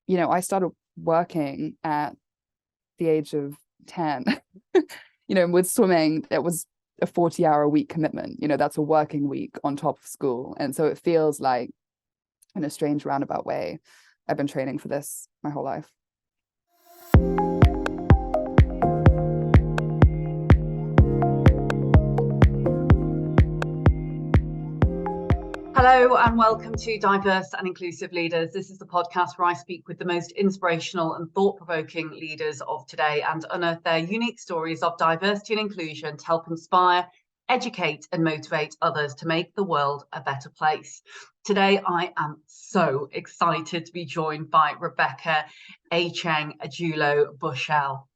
I started working at the age of 10. With swimming, it was a 40-hour-a-week commitment. That's a working week on top of school. And so it feels like, in a strange roundabout way, I've been training for this my whole life. Hello and welcome to Diverse and Inclusive Leaders. This is the podcast where I speak with the most inspirational and thought-provoking leaders of today and unearth their unique stories of diversity and inclusion to help inspire, educate and motivate others to make the world a better place. Today, I am so excited to be joined by Rebecca Achieng Ajulu-Bushell.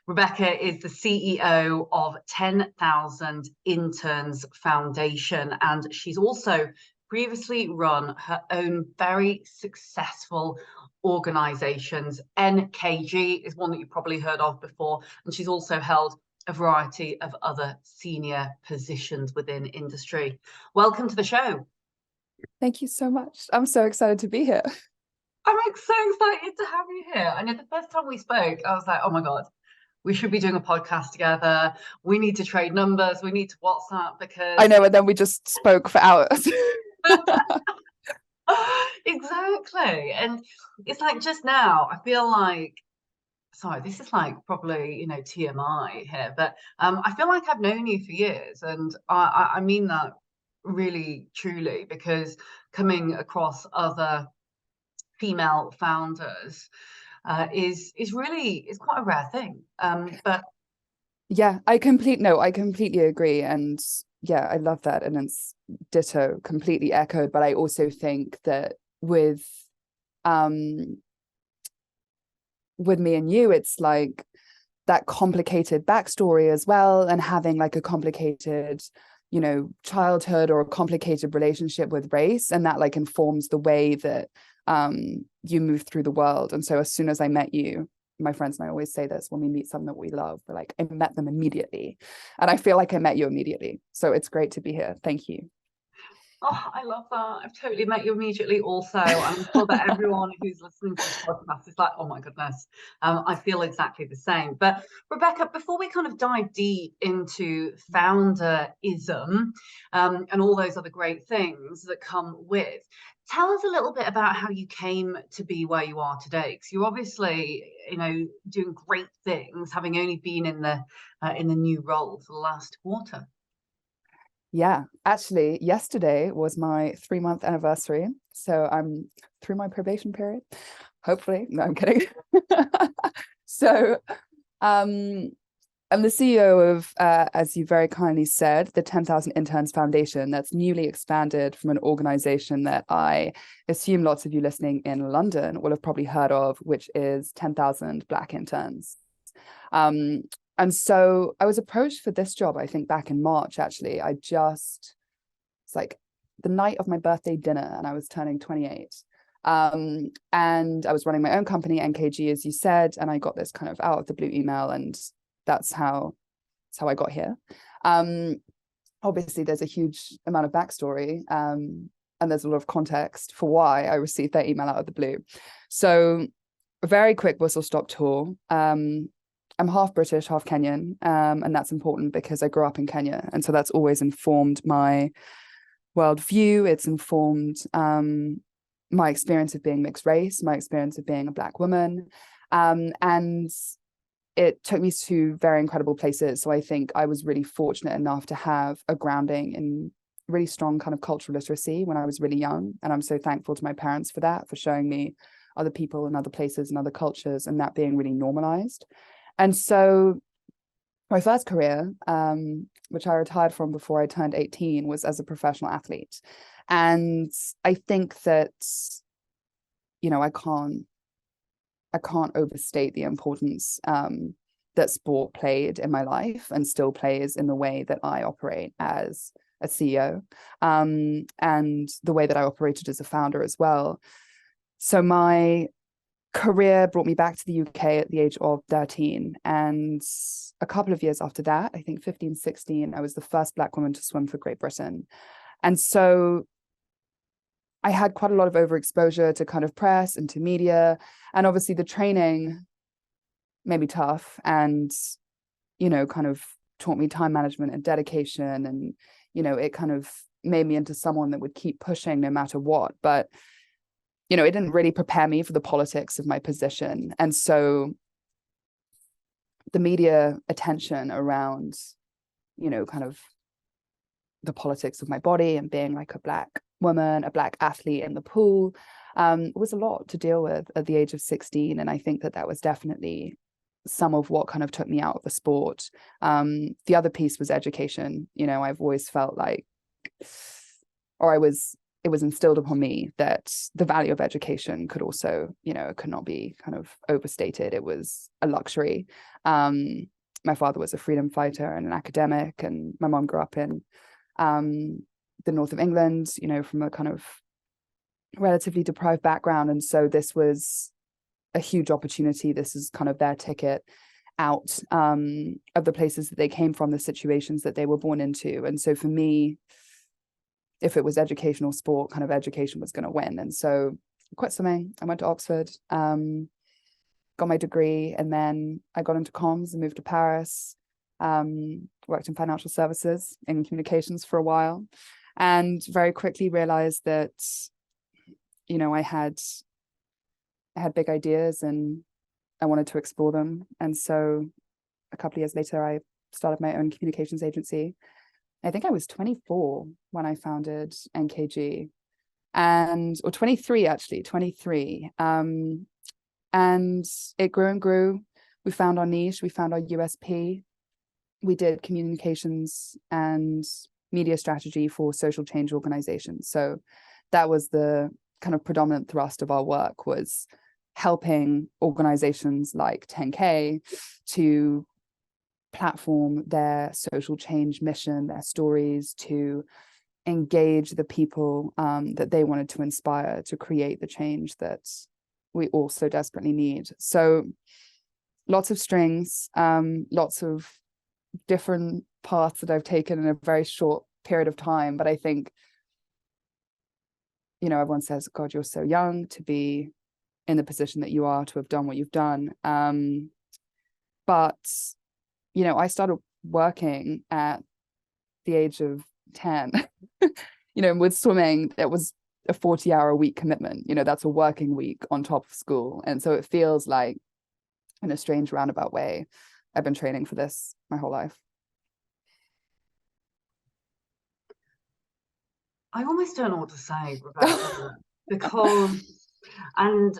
Rebecca is the CEO of 10,000 Interns Foundation, and she's also previously run her own very successful organizations. NKG is one that you've probably heard of before, and she's also held a variety of other senior positions within industry. Welcome to the show. Thank you so much. I'm so excited to be here. I'm so excited to have you here. I know the first time we spoke, I was like, oh my God, we should be doing a podcast together. We need to trade numbers. We need to WhatsApp because... I know, and then we just spoke for hours. Exactly. And it's like just now, I feel like, sorry, this is like probably, TMI here, but I feel like I've known you for years. And I mean that really, truly, because coming across other female founders is quite a rare thing. But yeah, I completely agree. And yeah, I love that. And it's ditto, completely echoed. But I also think that with me and you, it's like that complicated backstory as well, and having like a complicated, childhood or a complicated relationship with race, and that like informs the way that you move through the world. And so as soon as I met you, my friends and I always say this when we meet someone that we love, we're like, I met them immediately. And I feel like I met you immediately. So it's great to be here. Thank you. Oh, I love that. I've totally met you immediately also. I'm sure that everyone who's listening to this podcast is like, oh my goodness, I feel exactly the same. But Rebecca, before we kind of dive deep into founderism and all those other great things that come with, tell us a little bit about how you came to be where you are today. Because you're obviously, doing great things, having only been in the new role for the last quarter. Yeah, actually, yesterday was my 3-month anniversary. So I'm through my probation period, hopefully. No, I'm kidding. So I'm the CEO of, as you very kindly said, the 10,000 Interns Foundation. That's newly expanded from an organization that I assume lots of you listening in London will have probably heard of, which is 10,000 Black Interns. And so I was approached for this job, I think back in March, actually. It's like the night of my birthday dinner and I was turning 28. And I was running my own company, NKG, as you said, and I got this kind of out of the blue email, and that's how I got here. Obviously, there's a huge amount of backstory, and there's a lot of context for why I received that email out of the blue. So a very quick whistle-stop tour. I'm half British, half Kenyan, and that's important because I grew up in Kenya. And so that's always informed my worldview. It's informed my experience of being mixed race, my experience of being a Black woman. And it took me to very incredible places. So I think I was really fortunate enough to have a grounding in really strong kind of cultural literacy when I was really young. And I'm so thankful to my parents for that, for showing me other people and other places and other cultures, and that being really normalized. And so my first career, which I retired from before I turned 18, was as a professional athlete. And I think that, I can't overstate the importance that sport played in my life and still plays in the way that I operate as a CEO, and the way that I operated as a founder as well. So my career brought me back to the UK at the age of 13, and a couple of years after that, I think 15, 16, I was the first Black woman to swim for Great Britain. And so I had quite a lot of overexposure to kind of press and to media, and obviously the training made me tough and, kind of taught me time management and dedication, and, it kind of made me into someone that would keep pushing no matter what. But, it didn't really prepare me for the politics of my position. And so the media attention around, kind of the politics of my body and being like a Black woman, a Black athlete in the pool, was a lot to deal with at the age of 16. And I think that was definitely some of what kind of took me out of the sport. The other piece was education. I've always felt like, it was instilled upon me that the value of education could also, could not be kind of overstated. It was a luxury. My father was a freedom fighter and an academic, and my mom grew up in the north of England, from a kind of relatively deprived background. And so this was a huge opportunity. This is kind of their ticket out of the places that they came from, the situations that they were born into. And so for me, if it was education or sport, kind of education was going to win. And so I quit swimming. I went to Oxford, got my degree, and then I got into comms and moved to Paris, worked in financial services in communications for a while, and very quickly realized that, I had big ideas and I wanted to explore them. And so a couple of years later, I started my own communications agency. I think I was 24 when I founded NKG, or 23 actually, 23. And it grew and grew. We found our niche, we found our USP. We did communications and media strategy for social change organizations. So that was the kind of predominant thrust of our work, was helping organizations like 10K to platform their social change mission, their stories, to engage the people that they wanted to inspire to create the change that we all so desperately need. So lots of strings, lots of different paths that I've taken in a very short period of time. But I think, everyone says, God, you're so young to be in the position that you are, to have done what you've done. But I started working at the age of 10, with swimming. It was a 40-hour-a-week commitment. That's a working week on top of school. And so it feels like, in a strange roundabout way, I've been training for this my whole life. I almost don't know what to say, Rebecca, because, and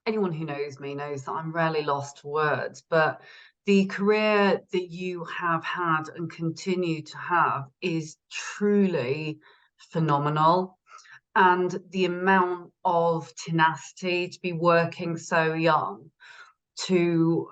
anyone who knows me knows that I'm rarely lost for words, but the career that you have had and continue to have is truly phenomenal. And the amount of tenacity to be working so young, to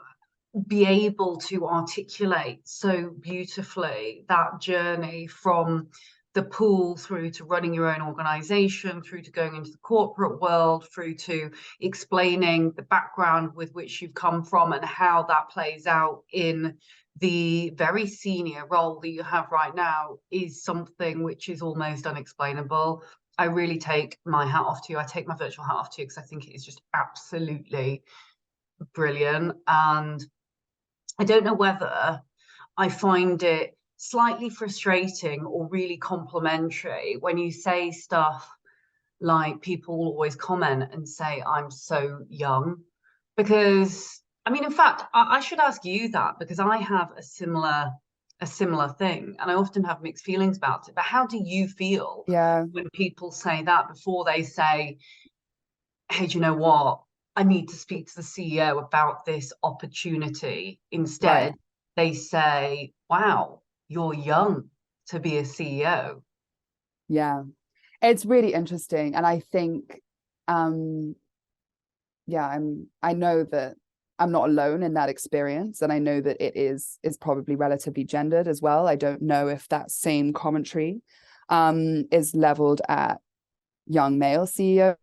be able to articulate so beautifully that journey from the pool through to running your own organization, through to going into the corporate world, through to explaining the background with which you've come from and how that plays out in the very senior role that you have right now, is something which is almost unexplainable. I really take my hat off to you. I take my virtual hat off to you, because I think it is just absolutely brilliant. And I don't know whether I find it slightly frustrating or really complimentary when you say stuff like, people will always comment and say I'm so young, because in fact, I should ask you that, because I have a similar thing, and I often have mixed feelings about it. But how do you feel when people say that, before they say, hey, do you know what, I need to speak to the CEO about this opportunity? Instead, they say, wow, you're young to be a CEO. Yeah, it's really interesting. And I think, I know that I'm not alone in that experience. And I know that it is probably relatively gendered as well. I don't know if that same commentary is leveled at young male CEOs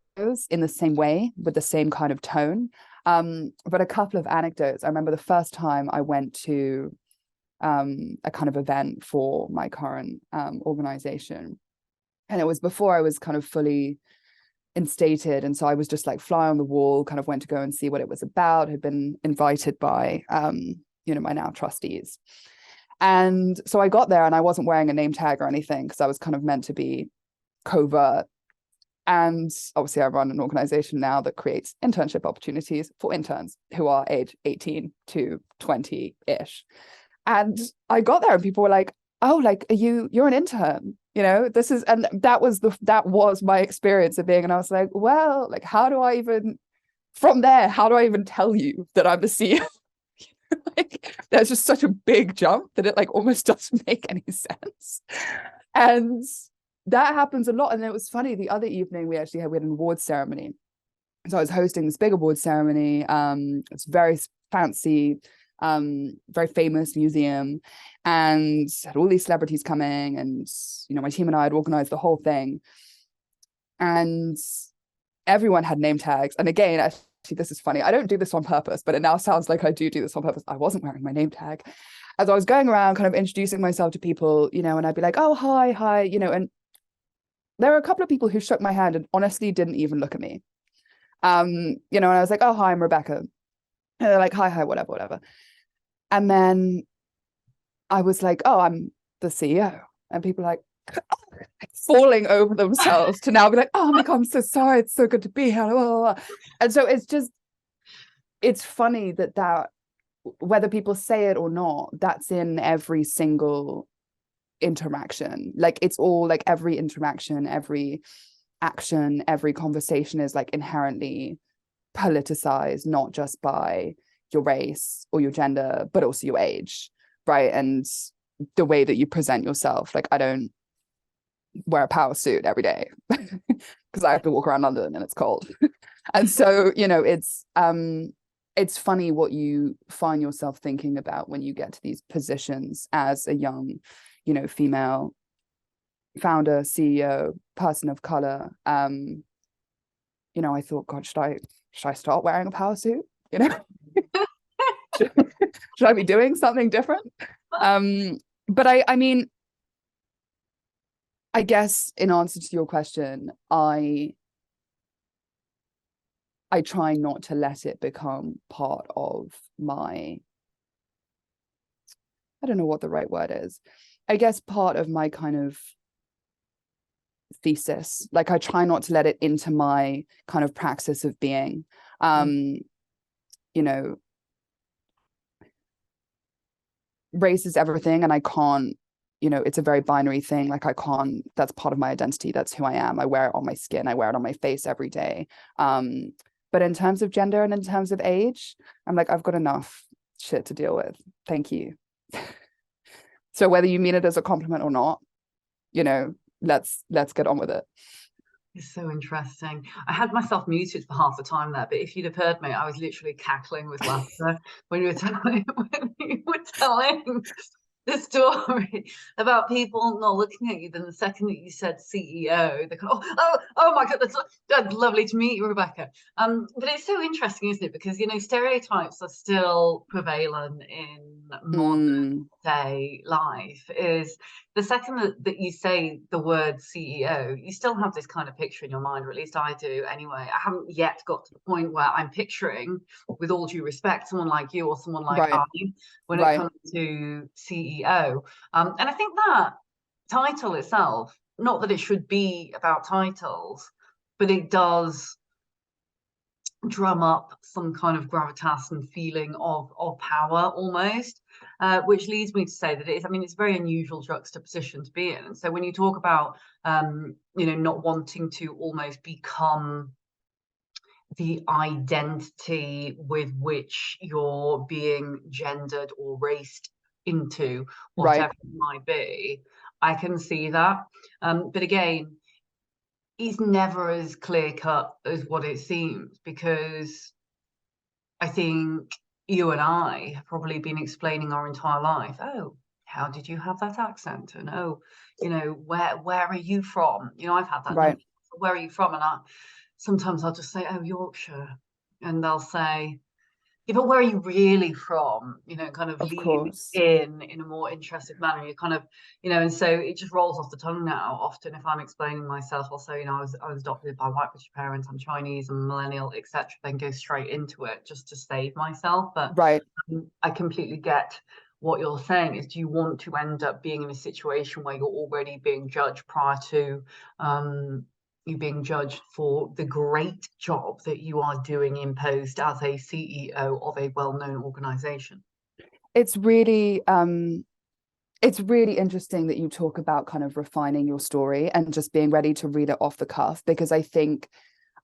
in the same way, with the same kind of tone. But a couple of anecdotes. I remember the first time I went to a kind of event for my current organization, And it was before I was kind of fully instated, and so I was just like fly on the wall, kind of went to go and see what it was about, had been invited by my now trustees. And so I got there and I wasn't wearing a name tag or anything because I was kind of meant to be covert. And obviously I run an organization now that creates internship opportunities for interns who are age 18 to 20-ish. And I got there and people were like, oh, like, you're an intern, this is, and that was my experience of being, and I was like, well, like, how do I even tell you that I'm the CEO? Like, there's just such a big jump that it like almost doesn't make any sense. And that happens a lot. And it was funny, the other evening we had an awards ceremony. So I was hosting this big awards ceremony. It's very fancy, very famous museum, and had all these celebrities coming, and my team and I had organized the whole thing, and everyone had name tags. And again, actually, this is funny, I don't do this on purpose, but it now sounds like I do this on purpose. I wasn't wearing my name tag as I was going around kind of introducing myself to people, and I'd be like, oh, hi, and there were a couple of people who shook my hand and honestly didn't even look at me. And I was like, oh, hi, I'm Rebecca. And they're like, hi, whatever. And then I was like, oh, I'm the CEO. And people like falling over themselves to now be like, oh my God, I'm so sorry. It's so good to be here. And so it's funny that whether people say it or not, that's in every single interaction. Like, it's all like every interaction, every action, every conversation is like inherently politicized, not just by your race or your gender, but also your age, right? And the way that you present yourself. Like, I don't wear a power suit every day because I have to walk around London and it's cold. And so, it's funny what you find yourself thinking about when you get to these positions as a young, female founder, CEO, person of color. I thought, God, should I start wearing a power suit? should I be doing something different? But I mean, I guess in answer to your question, I try not to let it become part of my, I don't know what the right word is, I guess part of my kind of thesis. Like, I try not to let it into my kind of praxis of being. Race is everything, and I can't, it's a very binary thing. Like, I can't, that's part of my identity. That's who I am. I wear it on my skin. I wear it on my face every day. But in terms of gender and in terms of age, I'm like, I've got enough shit to deal with. Thank you. So whether you mean it as a compliment or not, let's get on with it. It's so interesting. I had myself muted for half the time there, but if you'd have heard me, I was literally cackling with laughter when you were telling the story about people not looking at you. Then the second that you said CEO, they go, oh my God, that's lovely to meet you, Rebecca. But it's so interesting, isn't it? Because stereotypes are still prevalent in modern day life. Is the second that you say the word CEO, you still have this kind of picture in your mind, or at least I do anyway. I haven't yet got to the point where I'm picturing, with all due respect, someone like you or someone like I when it comes to CEO. And I think that title itself, not that it should be about titles, but it does drum up some kind of gravitas and feeling of power almost, which leads me to say that it's a very unusual juxtaposition to be in. And so when you talk about not wanting to almost become the identity with which you're being gendered or raced into, whatever it might be, I can see that. But again, it's never as clear cut as what it seems, because I think you and I have probably been explaining our entire life, oh, how did you have that accent? And where are you from? I've had that. Where are you from? And sometimes I'll just say, oh, Yorkshire. And they'll say, Yeah, but where are you really from? Kind of Of lean course. in a more interested manner. You kind of, and so it just rolls off the tongue now. Often, if I'm explaining myself, I'll say, I was adopted by white British parents. I'm Chinese, I'm a millennial, etc. Then go straight into it just to save myself. But Right. I completely get what you're saying. Is do you want to end up being in a situation where you're already being judged prior to you being judged for the great job that you are doing in post as a CEO of a well-known organization? It's really interesting that you talk about kind of refining your story and just being ready to read it off the cuff, because I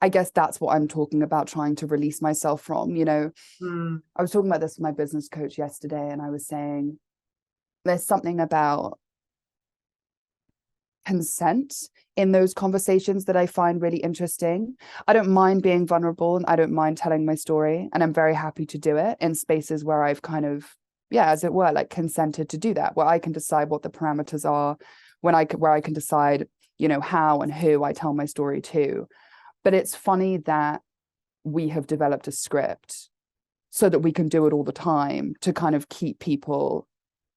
guess that's what I'm talking about, trying to release myself from. I was talking about this with my business coach yesterday, and I was saying there's something about consent in those conversations that I find really interesting. I don't mind being vulnerable, and I don't mind telling my story, and I'm very happy to do it in spaces where I've kind of, as it were, like consented to do that, where I can decide what the parameters are, where I can decide, how and who I tell my story to. But it's funny that we have developed a script so that we can do it all the time to kind of keep people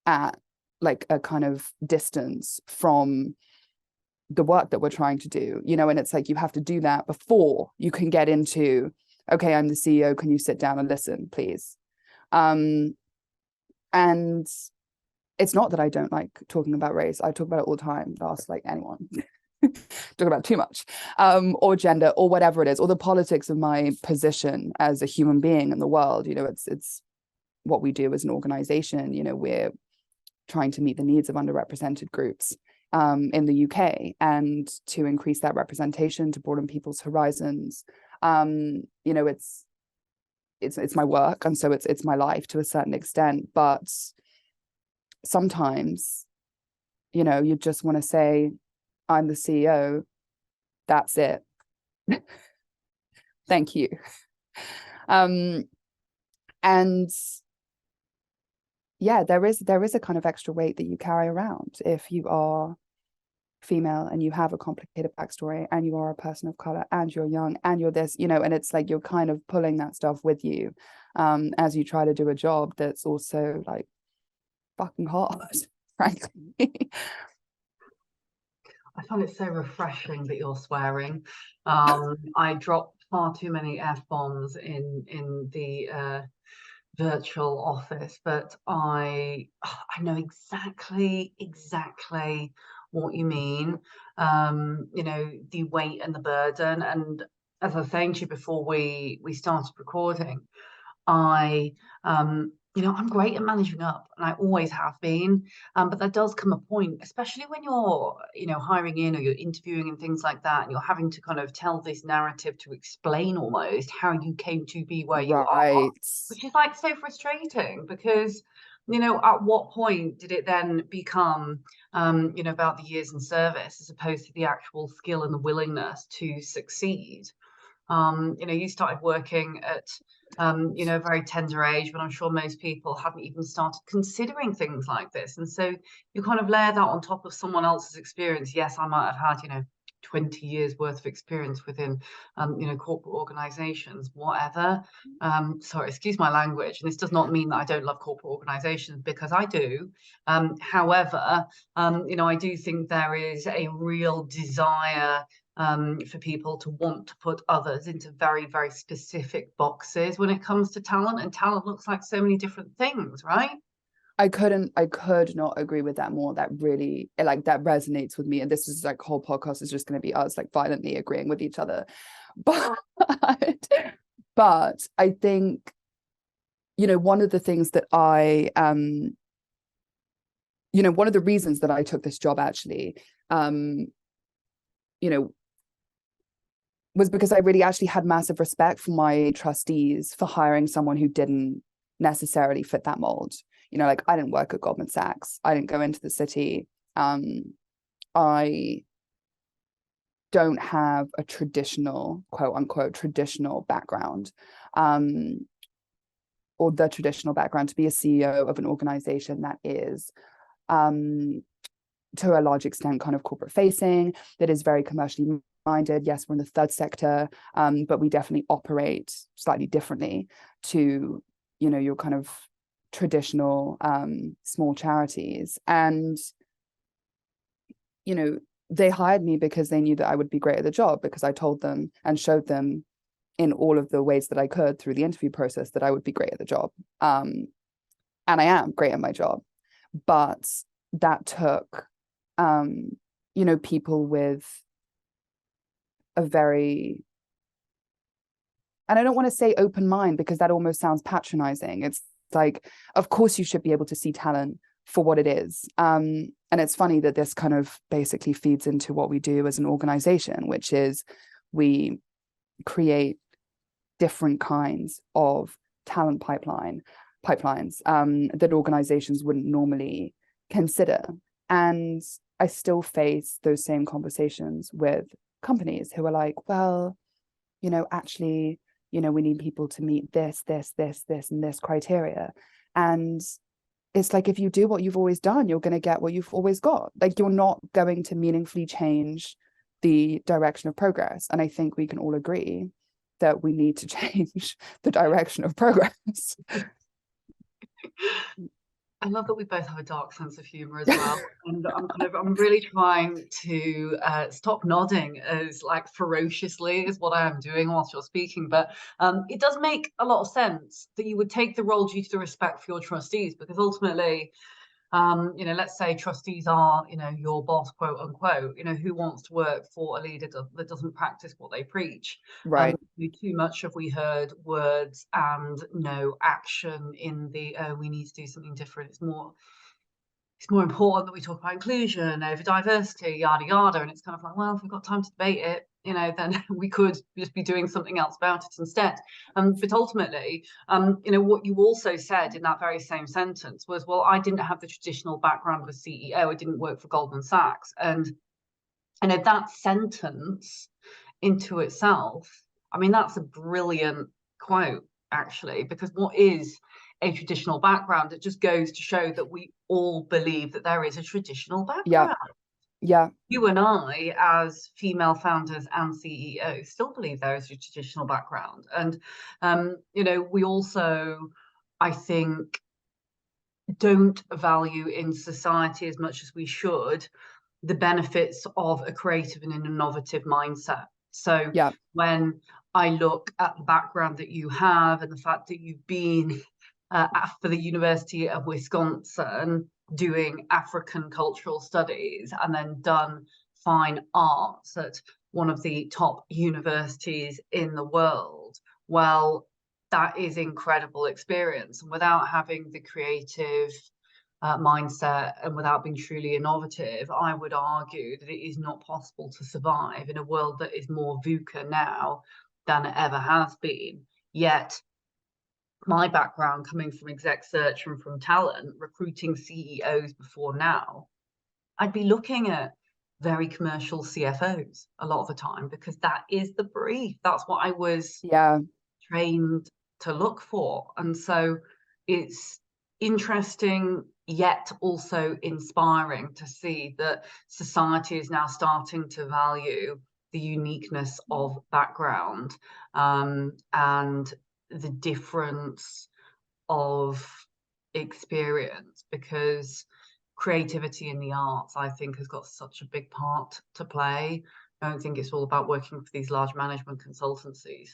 at like a kind of distance from the work that we're trying to do, and it's like you have to do that before you can get into, okay, I'm the CEO, can you sit down and listen, please? And it's not that I don't like talking about race. I talk about it all the time. Ask like anyone. Talk about too much, or gender, or whatever it is, or the politics of my position as a human being in the world. It's what we do as an organization. We're trying to meet the needs of underrepresented groups in the UK, and to increase that representation, to broaden people's horizons. It's my work, and so it's my life to a certain extent. But sometimes, you just want to say, I'm the CEO. That's it. Thank you. And there is a kind of extra weight that you carry around if you are female and you have a complicated backstory and you are a person of color and you're young and you're this, and it's like you're kind of pulling that stuff with you as you try to do a job that's also like fucking hard, frankly. I find it so refreshing that you're swearing. I dropped far too many F-bombs in the virtual office, but I know exactly what you mean. The weight and the burden. And as I was saying to you before we started recording, I'm great at managing up, and I always have been. But there does come a point, especially when you're, hiring in or you're interviewing and things like that, and you're having to kind of tell this narrative to explain almost how you came to be where you are, Right. which is like so frustrating because, at what point did it then become, about the years in service as opposed to the actual skill and the willingness to succeed? You started working at, a very tender age, but I'm sure most people hadn't even started considering things like this. And so you kind of layer that on top of someone else's experience. Yes, I might have had, 20 years worth of experience within, corporate organizations, whatever. Sorry, excuse my language. And this does not mean that I don't love corporate organizations, because I do. However, I do think there is a real desire for people to want to put others into very, very specific boxes when it comes to talent. And talent looks like so many different things, right? I could not agree with that more. That really, like, that resonates with me. And this is like, whole podcast is just going to be us like violently agreeing with each other. But I think, one of the things that one of the reasons that I took this job actually, was because I really actually had massive respect for my trustees for hiring someone who didn't necessarily fit that mold. Like, I didn't work at Goldman Sachs. I didn't go into the city. I don't have a traditional, quote unquote, traditional background, or the traditional background to be a CEO of an organization that is, to a large extent, kind of corporate facing, that is very commercially minded. Yes, we're in the third sector, but we definitely operate slightly differently to your kind of traditional small charities. And they hired me because they knew that I would be great at the job, because I told them and showed them in all of the ways that I could through the interview process that I would be great at the job. And I am great at my job. But that took, people with a very, and I don't want to say open mind, because that almost sounds patronizing. It's like, of course you should be able to see talent for what it is. And it's funny that this kind of basically feeds into what we do as an organization, which is we create different kinds of talent pipelines that organizations wouldn't normally consider. And I still face those same conversations with companies who are like, well, actually, we need people to meet this, and this criteria. And it's like, if you do what you've always done, you're going to get what you've always got. Like, you're not going to meaningfully change the direction of progress. And I think we can all agree that we need to change the direction of progress. I love that we both have a dark sense of humor as well. And I'm really trying to stop nodding as like ferociously as what I am doing whilst you're speaking. But it does make a lot of sense that you would take the role due to the respect for your trustees, because ultimately, let's say trustees are, your boss, quote unquote, who wants to work for a leader that doesn't practice what they preach? Right. Too much have we heard words and no action in the, we need to do something different. It's more important that we talk about inclusion over diversity, yada, yada. And it's kind of like, well, if we've got time to debate it, then we could just be doing something else about it instead. But ultimately, what you also said in that very same sentence was, well, I didn't have the traditional background of a CEO. I didn't work for Goldman Sachs. And that sentence into itself, I mean, that's a brilliant quote, actually, because what is a traditional background? It just goes to show that we all believe that there is a traditional background. Yeah. You and I, as female founders and CEOs, still believe there is a traditional background. And, we also, I think, don't value in society as much as we should the benefits of a creative and an innovative mindset. So when I look at the background that you have and the fact that you've been for the University of Wisconsin doing African cultural studies and then done fine arts at one of the top universities in the world, well, that is incredible experience. And without having the creative mindset and without being truly innovative, I would argue that it is not possible to survive in a world that is more VUCA now than it ever has been. Yet my background coming from exec search and from talent, recruiting CEOs before now, I'd be looking at very commercial CFOs a lot of the time, because that is the brief. That's what I was trained to look for. And so it's interesting, yet also inspiring to see that society is now starting to value the uniqueness of background and the difference of experience, because creativity in the arts, I think, has got such a big part to play. I don't think it's all about working for these large management consultancies.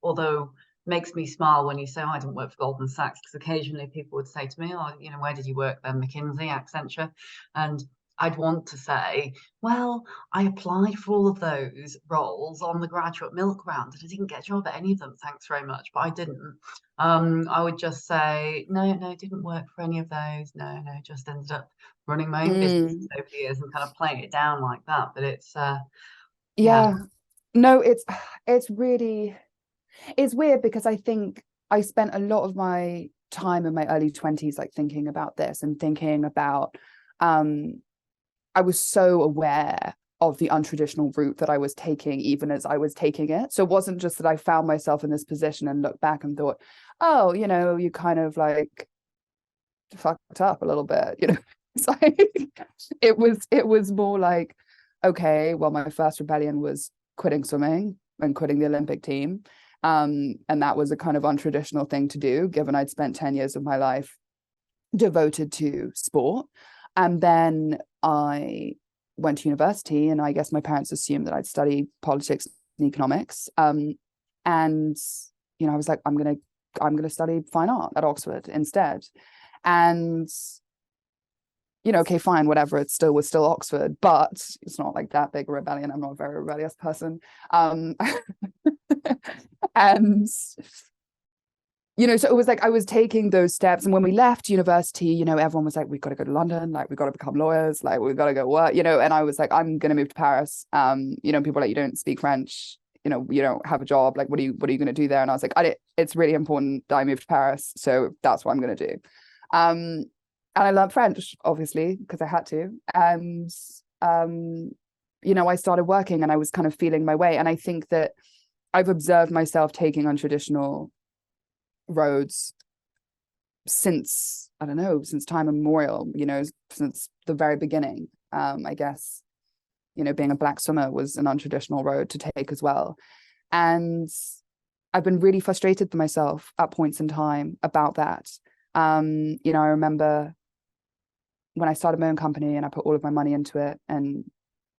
Although it makes me smile when you say, oh, I didn't work for Goldman Sachs, because occasionally people would say to me, oh, where did you work then? McKinsey, Accenture. And I'd want to say, well, I applied for all of those roles on the graduate milk round and I didn't get a job at any of them, thanks very much, but I didn't. I would just say, no, didn't work for any of those. No, just ended up running my own business over the years and kind of playing it down like that. But it's, no, it's really, it's weird, because I think I spent a lot of my time in my early 20s, like thinking about this and thinking about, I was so aware of the untraditional route that I was taking, even as I was taking it. So it wasn't just that I found myself in this position and looked back and thought, oh, you kind of like fucked up a little bit, It's like, it was more like, okay, well, my first rebellion was quitting swimming and quitting the Olympic team. And that was a kind of untraditional thing to do, given I'd spent 10 years of my life devoted to sport. And then I went to university, and I guess my parents assumed that I'd study politics and economics. And, you know, I was like, I'm gonna study fine art at Oxford instead. And, you know, okay, fine, whatever, it was still Oxford, but it's not like that big a rebellion. I'm not a very rebellious person. And, you know, so it was like I was taking those steps. And when we left university, you know, everyone was like, we've got to go to London, like, we've got to become lawyers, like, we've got to go work, you know. And I was like, I'm going to move to Paris. You know, people are like, you don't speak French, you know, you don't have a job, like, what are you going to do there? And I was like, it's really important that I move to Paris, so that's what I'm going to do. And I learned French, obviously, because I had to. And you know, I started working, and I was kind of feeling my way. And I think that I've observed myself taking untraditional roads since, I don't know, since time immemorial, you know, since the very beginning. I guess, you know, being a Black swimmer was an untraditional road to take as well. And I've been really frustrated with myself at points in time about that. You know, I remember when I started my own company and I put all of my money into it, and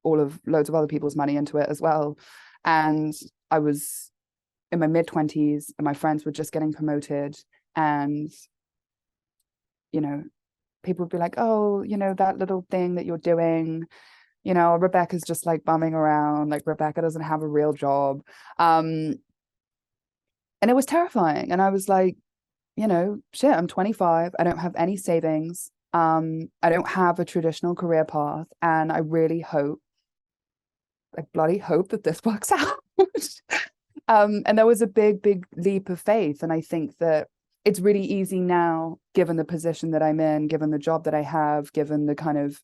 loads of other people's money into it as well. And I was in my mid-20s, and my friends were just getting promoted, and, you know, people would be like, oh, you know, that little thing that you're doing, you know, Rebecca's just like bumming around, like, Rebecca doesn't have a real job. And it was terrifying. And I was like, you know, shit, I'm 25, I don't have any savings, I don't have a traditional career path, and I really hope, I bloody hope that this works out. And there was a big leap of faith. And I think that it's really easy now, given the position that I'm in, given the job that I have, given the kind of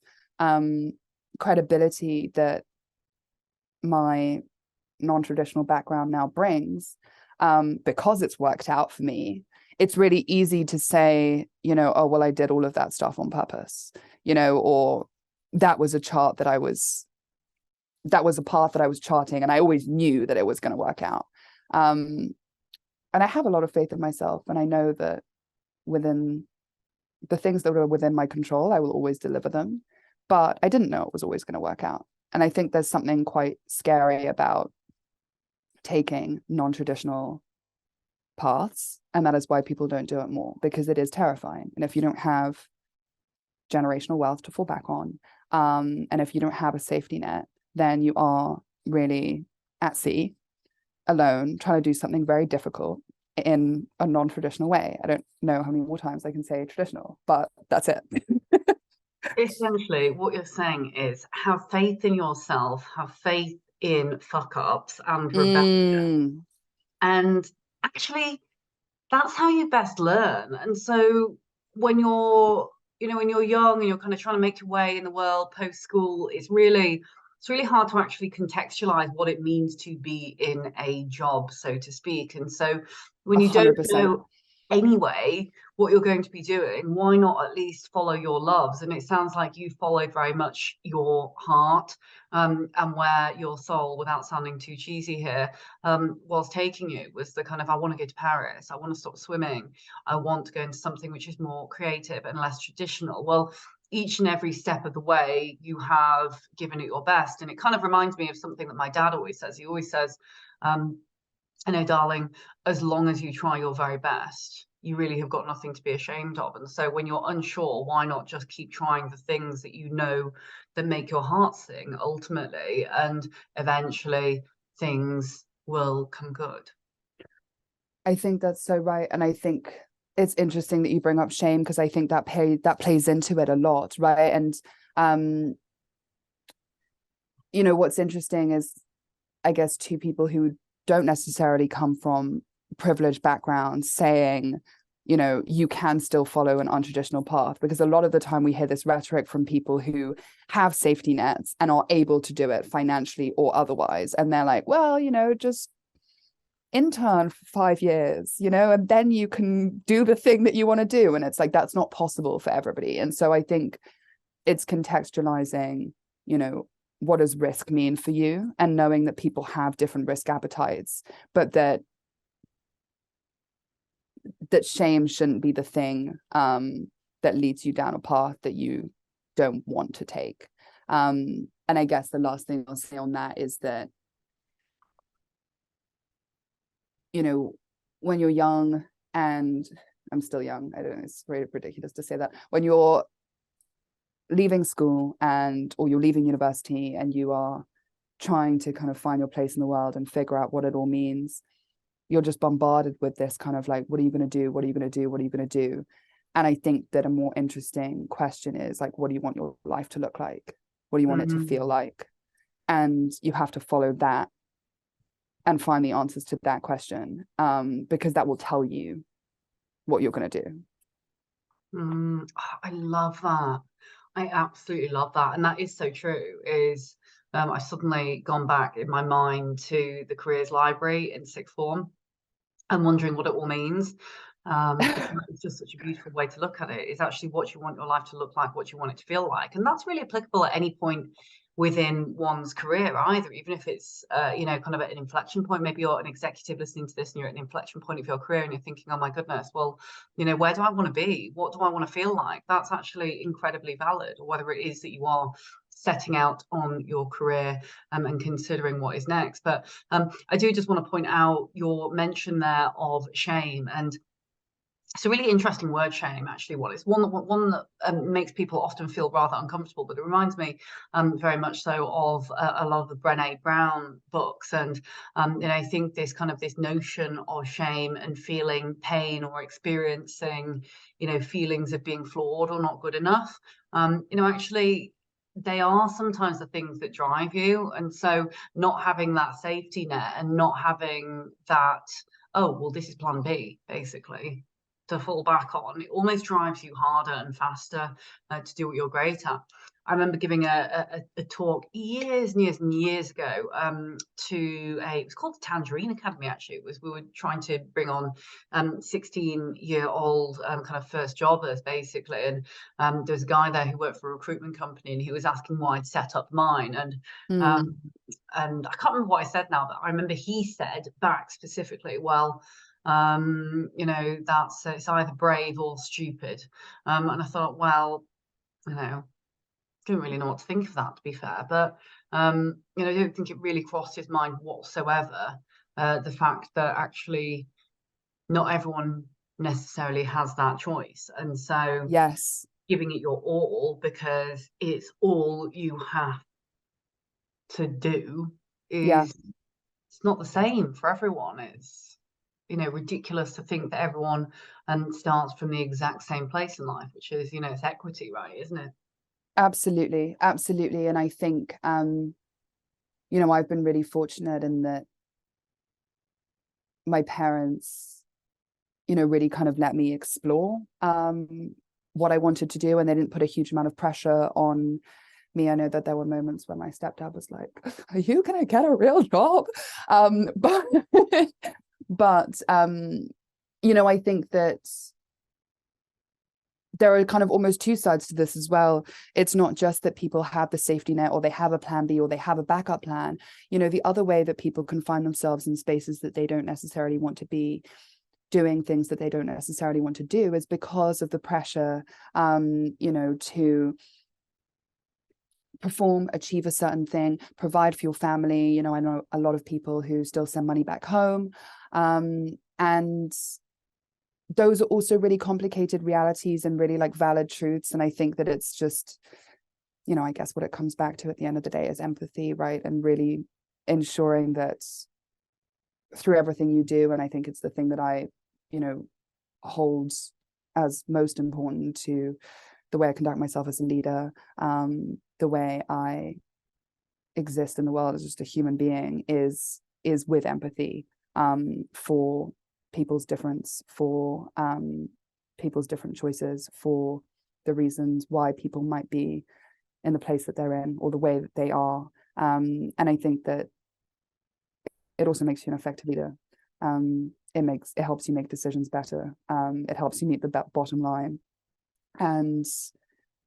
credibility that my non-traditional background now brings, because it's worked out for me. It's really easy to say, you know, oh, well, I did all of that stuff on purpose, you know, or that was a path that I was charting, and I always knew that it was going to work out. And I have a lot of faith in myself, and I know that within the things that are within my control, I will always deliver them. But I didn't know it was always going to work out. And I think there's something quite scary about taking non-traditional paths, and that is why people don't do it more, because it is terrifying. And if you don't have generational wealth to fall back on, and if you don't have a safety net, then you are really at sea, alone, trying to do something very difficult in a non-traditional way. I don't know how many more times I can say traditional, but that's it. Essentially, what you're saying is have faith in yourself, have faith in fuck-ups and rebellion. And actually, that's how you best learn. And so when you're, you know, when you're young and you're kind of trying to make your way in the world post-school, it's really hard to actually contextualize what it means to be in a job, so to speak. And so when you 100%. don't know anyway what you're going to be doing, why not at least follow your loves? And it sounds like you followed very much your heart, and where your soul, without sounding too cheesy here, was taking you was the kind of, I want to go to Paris, I want to stop swimming, I want to go into something which is more creative and less traditional. Well, each and every step of the way you have given it your best. And it kind of reminds me of something that my dad always says. He always says, you know, darling, as long as you try your very best, you really have got nothing to be ashamed of. And so when you're unsure, why not just keep trying the things that you know that make your heart sing ultimately, and eventually things will come good. I think that's so right. And I think it's interesting that you bring up shame, because I think that plays into it a lot, right? And you know, what's interesting is, I guess, two people who don't necessarily come from privileged backgrounds saying, you know, you can still follow an untraditional path, because a lot of the time we hear this rhetoric from people who have safety nets and are able to do it financially or otherwise, and they're like, well, you know, just intern for 5 years, you know, and then you can do the thing that you want to do. And it's like, that's not possible for everybody. And so I think it's contextualizing, you know, what does risk mean for you, and knowing that people have different risk appetites, but that that shame shouldn't be the thing that leads you down a path that you don't want to take. And I guess the last thing I'll say on that is that, you know, when you're young, and I'm still young, I don't know, it's very ridiculous to say that, when you're leaving school or you're leaving university and you are trying to kind of find your place in the world and figure out what it all means, you're just bombarded with this kind of like, what are you going to do? What are you going to do? What are you going to do? And I think that a more interesting question is like, what do you want your life to look like? What do you want it to feel like? And you have to follow that and find the answers to that question, because that will tell you what you're going to do. I love that. I absolutely love that. And that is so true. I've suddenly gone back in my mind to the careers library in sixth form and wondering what it all means. It's just such a beautiful way to look at it. It's actually what you want your life to look like, what you want it to feel like. And that's really applicable at any point within one's career either, even if it's kind of at an inflection point. Maybe you're an executive listening to this and you're at an inflection point of your career and you're thinking, oh my goodness, well, where do I want to be? What do I want to feel like? That's actually incredibly valid. Or whether it is that you are setting out on your career and considering what is next. But I do just want to point out your mention there of shame. And it's a really interesting word, shame, actually. It's one that makes people often feel rather uncomfortable, but it reminds me very much so of a lot of the Brené Brown books. And I think this notion of shame and feeling pain or experiencing feelings of being flawed or not good enough, actually they are sometimes the things that drive you. And so not having that safety net and not having that, oh well, this is plan B, basically, to fall back on, it almost drives you harder and faster to do what you're great at. I remember giving a talk years and years ago it was called the Tangerine Academy, actually. We were trying to bring on 16-year-old kind of first jobbers, basically. And there was a guy there who worked for a recruitment company, and he was asking why I'd set up mine. And I can't remember what I said now, but I remember he said back specifically, well, it's either brave or stupid. And I thought, well, didn't really know what to think of that, to be fair. But I don't think it really crossed his mind whatsoever, the fact that actually not everyone necessarily has that choice. And so yes, giving it your all because it's all you have to do it's not the same for everyone. It's ridiculous to think that everyone starts from the exact same place in life, which is it's equity, right? Isn't it? Absolutely. And I think I've been really fortunate in that my parents really kind of let me explore what I wanted to do, and they didn't put a huge amount of pressure on me. I know that there were moments when my stepdad was like, are you gonna get a real job? But I think that there are kind of almost two sides to this as well. It's not just that people have the safety net or they have a plan B or they have a backup plan. The other way that people can find themselves in spaces that they don't necessarily want to be, doing things that they don't necessarily want to do, is because of the pressure, to perform, achieve a certain thing, provide for your family. I know a lot of people who still send money back home. And those are also really complicated realities and really like valid truths. And I think that it's just, I guess what it comes back to at the end of the day is empathy, right? And really ensuring that through everything you do, and I think it's the thing that I, hold as most important to the way I conduct myself as a leader, the way I exist in the world as just a human being is with empathy for people's difference, for people's different choices, for the reasons why people might be in the place that they're in or the way that they are. And I think that it also makes you an effective leader. It helps you make decisions better. It helps you meet the bottom line. And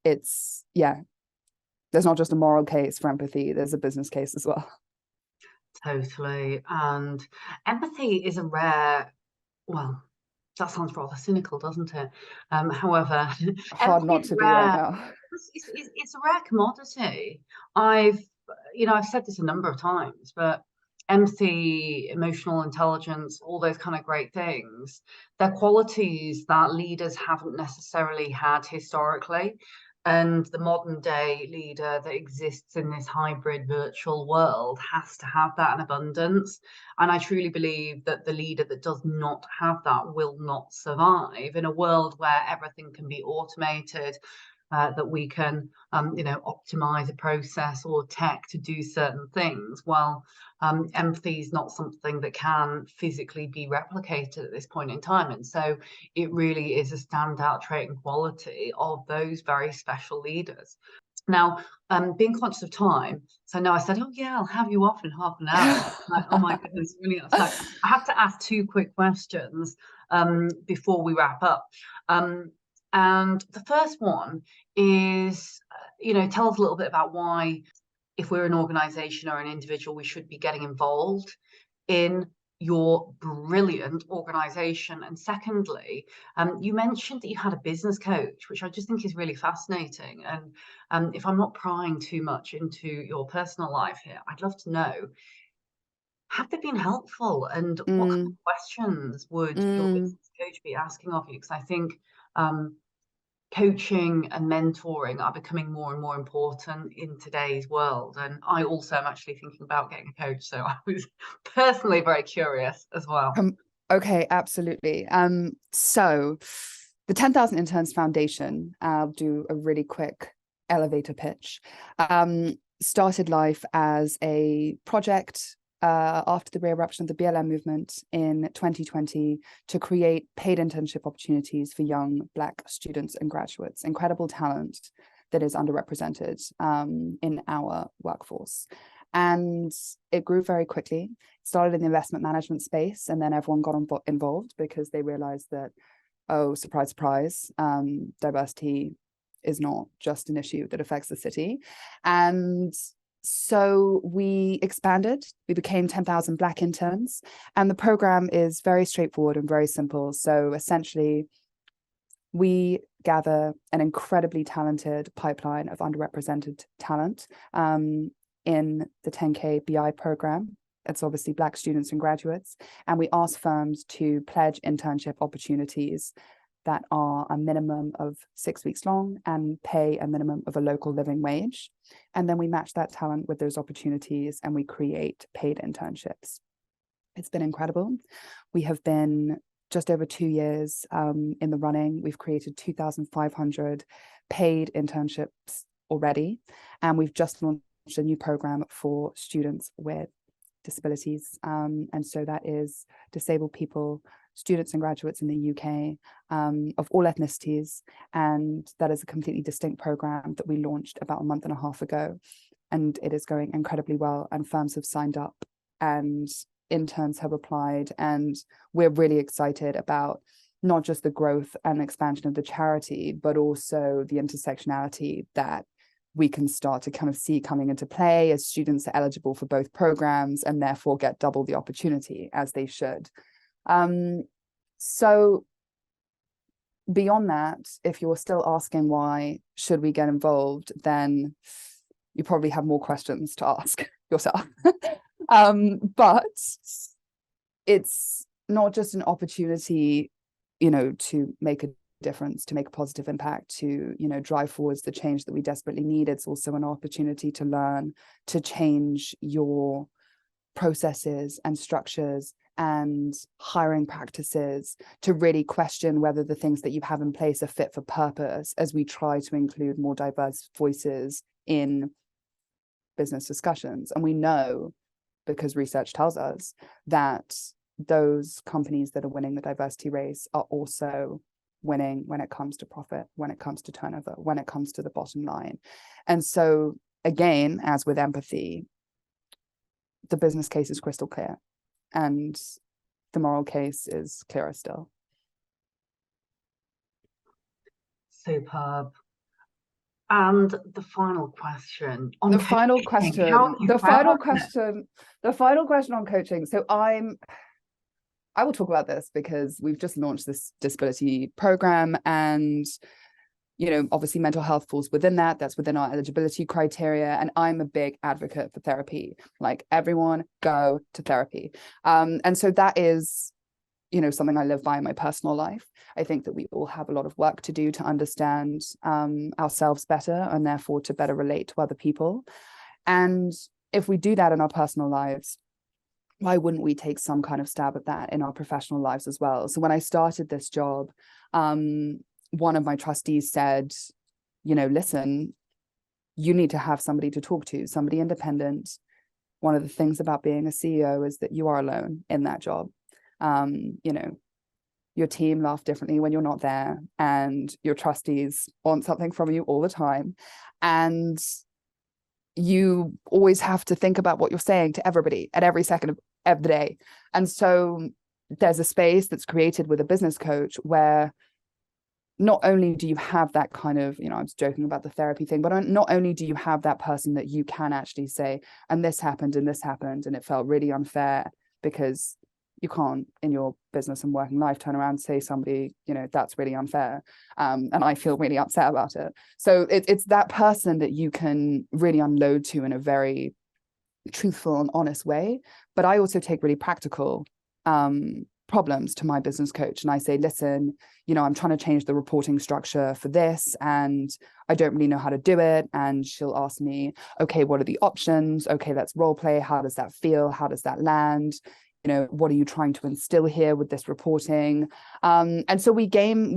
it's, there's not just a moral case for empathy, there's a business case as well. Totally. And empathy is a rare, well, That sounds rather cynical, doesn't it? However, Hard empathy not is to be right rare. now. It's a rare commodity. I've said this a number of times, but empathy, emotional intelligence, all those kind of great things, they're qualities that leaders haven't necessarily had historically. And the modern day leader that exists in this hybrid virtual world has to have that in abundance. And I truly believe that the leader that does not have that will not survive in a world where everything can be automated, that we can, optimize a process or tech to do certain things. Well, empathy is not something that can physically be replicated at this point in time. And so it really is a standout trait and quality of those very special leaders. Now, being conscious of time, so now I said, oh yeah, I'll have you off in half an hour. Like, oh my goodness, really out of time. I have to ask two quick questions before we wrap up. And the first one is, tell us a little bit about why, if we're an organization or an individual, we should be getting involved in your brilliant organization. And secondly, you mentioned that you had a business coach, which I just think is really fascinating. And if I'm not prying too much into your personal life here, I'd love to know, have they been helpful, and what kind of questions would your business coach be asking of you? Because I think coaching and mentoring are becoming more and more important in today's world. And I also am actually thinking about getting a coach. So I was personally very curious as well. Okay, absolutely. So the 10,000 Interns Foundation, I'll do a really quick elevator pitch, started life as a project after the re-eruption of the BLM movement in 2020 to create paid internship opportunities for young Black students and graduates, incredible talent that is underrepresented in our workforce. And it grew very quickly. It started in the investment management space, and then everyone got involved because they realized that, oh, surprise, surprise, diversity is not just an issue that affects the city. And so we expanded. We became 10,000 Black interns, and the program is very straightforward and very simple. So essentially, we gather an incredibly talented pipeline of underrepresented talent in the 10K BI program. It's obviously Black students and graduates, and we ask firms to pledge internship opportunities that are a minimum of 6 weeks long and pay a minimum of a local living wage. And then we match that talent with those opportunities and we create paid internships. It's been incredible. We have been just over 2 years in the running. We've created 2,500 paid internships already. And we've just launched a new program for students with disabilities. And so that is disabled people, students and graduates in the UK of all ethnicities. And that is a completely distinct program that we launched about a month and a half ago. And it is going incredibly well. And firms have signed up and interns have applied. And we're really excited about not just the growth and expansion of the charity, but also the intersectionality that we can start to kind of see coming into play as students are eligible for both programs and therefore get double the opportunity, as they should. So beyond that, if you're still asking why should we get involved, then you probably have more questions to ask yourself. But it's not just an opportunity, to make a difference, to make a positive impact, to, drive forwards the change that we desperately need. It's also an opportunity to learn, to change your processes and structures and hiring practices, to really question whether the things that you have in place are fit for purpose as we try to include more diverse voices in business discussions. And we know, because research tells us, that those companies that are winning the diversity race are also winning when it comes to profit, when it comes to turnover, when it comes to the bottom line. And so again, as with empathy, the business case is crystal clear and the moral case is clearer still. Superb. And the final question on the coaching. final question on coaching. So I will talk about this because we've just launched this disability program, and obviously mental health falls within that. That's within our eligibility criteria. And I'm a big advocate for therapy. Like, everyone go to therapy. And so that is, something I live by in my personal life. I think that we all have a lot of work to do to understand ourselves better, and therefore to better relate to other people. And if we do that in our personal lives, why wouldn't we take some kind of stab at that in our professional lives as well? So when I started this job, one of my trustees said, listen, you need to have somebody to talk to, somebody independent. One of the things about being a CEO is that you are alone in that job. Your team laugh differently when you're not there, and your trustees want something from you all the time. And you always have to think about what you're saying to everybody at every second of the day. And so there's a space that's created with a business coach where not only do you have that kind of, I was joking about the therapy thing, but not only do you have that person that you can actually say, and this happened, and it felt really unfair, because you can't in your business and working life turn around and say somebody, that's really unfair. And I feel really upset about it. So it's that person that you can really unload to in a very truthful and honest way. But I also take really practical problems to my business coach, and I say, listen, I'm trying to change the reporting structure for this, and I don't really know how to do it. And she'll ask me, okay, what are the options? Okay, let's role play. How does that feel? How does that land? What are you trying to instill here with this reporting? And so we game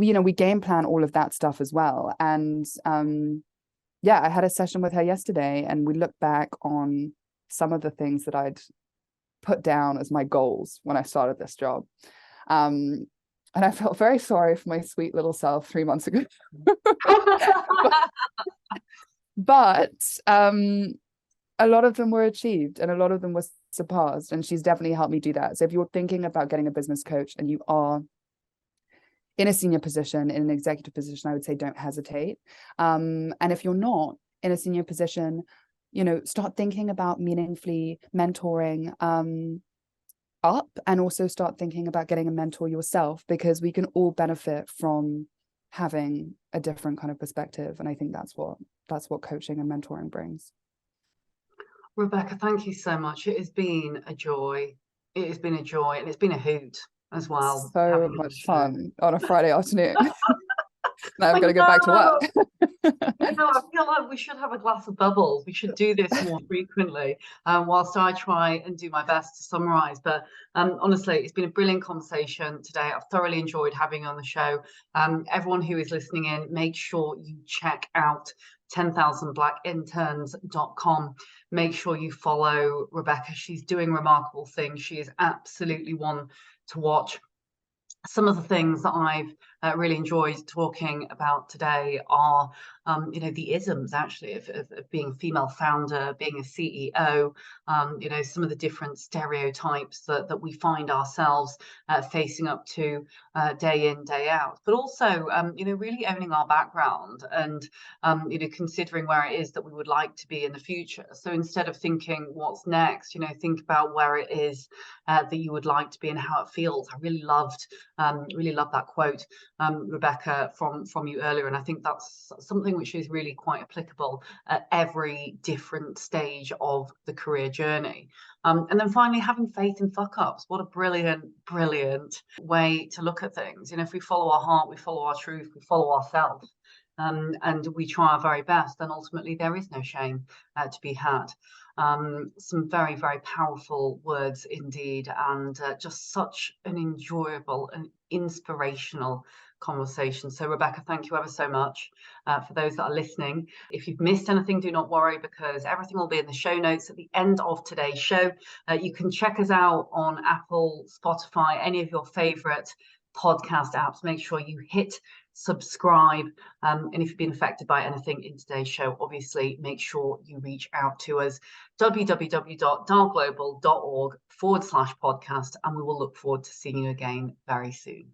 plan all of that stuff as well. And I had a session with her yesterday, and we looked back on some of the things that I'd put down as my goals when I started this job. And I felt very sorry for my sweet little self 3 months ago. but a lot of them were achieved, and a lot of them were surpassed, and she's definitely helped me do that. So if you're thinking about getting a business coach and you are in a senior position, in an executive position, I would say don't hesitate. And if you're not in a senior position, start thinking about meaningfully mentoring up, and also start thinking about getting a mentor yourself, because we can all benefit from having a different kind of perspective. And I think that's what coaching and mentoring brings. Rebecca, thank you so much. It has been a joy. It has been a joy, and it's been a hoot as well. So much fun on a Friday afternoon. Now I've got to go back to work. I feel like we should have a glass of bubbles. We should do this more frequently, whilst I try and do my best to summarize. But honestly, it's been a brilliant conversation today. I've thoroughly enjoyed having you on the show. Everyone who is listening in, make sure you check out 10,000blackinterns.com. Make sure you follow Rebecca. She's doing remarkable things. She is absolutely one to watch. Some of the things that I've really enjoyed talking about today are, the isms actually of being a female founder, being a CEO, some of the different stereotypes that we find ourselves facing up to day in, day out, but also, really owning our background and, considering where it is that we would like to be in the future. So instead of thinking what's next, think about where it is that you would like to be and how it feels. I really loved that quote, Rebecca, from you earlier, and I think that's something which is really quite applicable at every different stage of the career journey. And then finally, having faith in fuck ups. What a brilliant way to look at things. If we follow our heart, we follow our truth, we follow ourselves, and we try our very best, then ultimately there is no shame to be had. Some very, very powerful words indeed, and just such an enjoyable and inspirational conversation. So Rebecca, thank you ever so much. For those that are listening, if you've missed anything, do not worry, because everything will be in the show notes at the end of today's show. You can check us out on Apple, Spotify, any of your favorite podcast apps. Make sure you hit subscribe, and if you've been affected by anything in today's show, obviously make sure you reach out to us. www.darglobal.org/podcast, and we will look forward to seeing you again very soon.